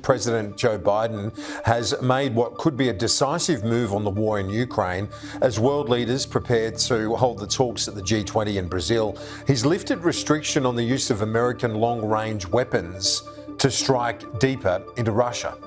President Joe Biden has made what could be a decisive move on the war in Ukraine as world leaders prepare to hold the talks at the G20 in Brazil. He's lifted restriction on the use of American long-range weapons to strike deeper into Russia.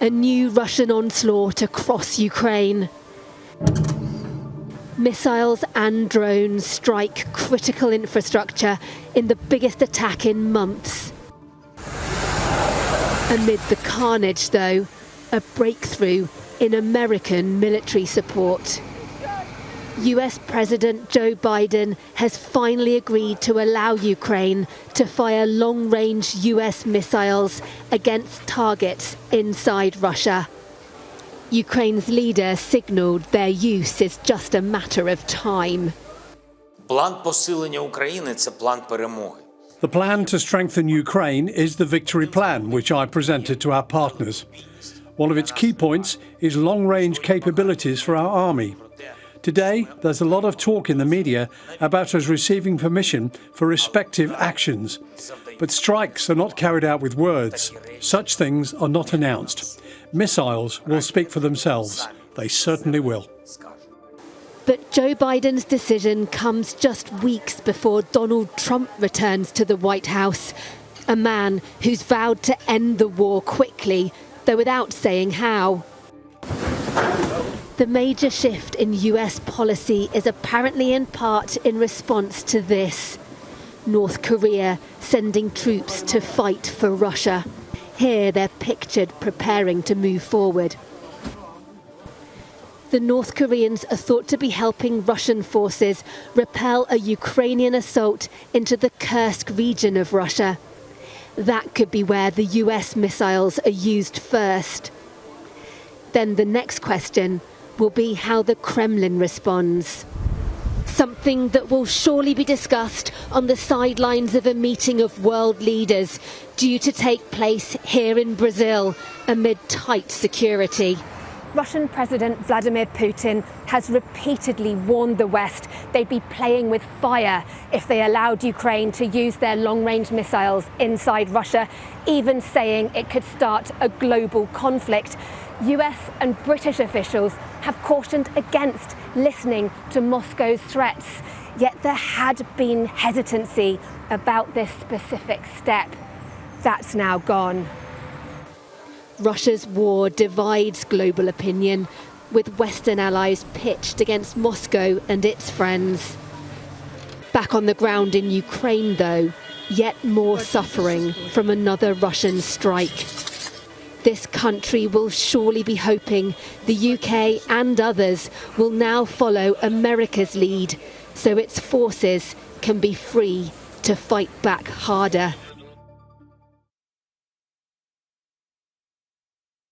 A new Russian onslaught across Ukraine. Missiles and drones strike critical infrastructure in the biggest attack in months. Amid the carnage, though, a breakthrough in American military support. US President Joe Biden has finally agreed to allow Ukraine to fire long-range US missiles against targets inside Russia. Ukraine's leader signalled their use is just a matter of time. План посилення України – це план перемоги. The plan to strengthen Ukraine is the Victory Plan, which I presented to our partners. One of its key points is long-range capabilities for our army. Today, there's a lot of talk in the media about us receiving permission for respective actions. But strikes are not carried out with words. Such things are not announced. Missiles will speak for themselves. They certainly will. But Joe Biden's decision comes just weeks before Donald Trump returns to the White House, a man who's vowed to end the war quickly, though without saying how. The major shift in US policy is apparently in part in response to this. North Korea sending troops to fight for Russia. Here they're pictured preparing to move forward. The North Koreans are thought to be helping Russian forces repel a Ukrainian assault into the Kursk region of Russia. That could be where the US missiles are used first. Then the next question will be how the Kremlin responds. Something that will surely be discussed on the sidelines of a meeting of world leaders due to take place here in Brazil amid tight security. Russian President Vladimir Putin has repeatedly warned the West they'd be playing with fire if they allowed Ukraine to use their long-range missiles inside Russia, even saying it could start a global conflict. US and British officials have cautioned against listening to Moscow's threats, yet there had been hesitancy about this specific step. That's now gone. Russia's war divides global opinion, with Western allies pitched against Moscow and its friends. Back on the ground in Ukraine, though, yet more suffering from another Russian strike. This country will surely be hoping the UK and others will now follow America's lead, so its forces can be free to fight back harder.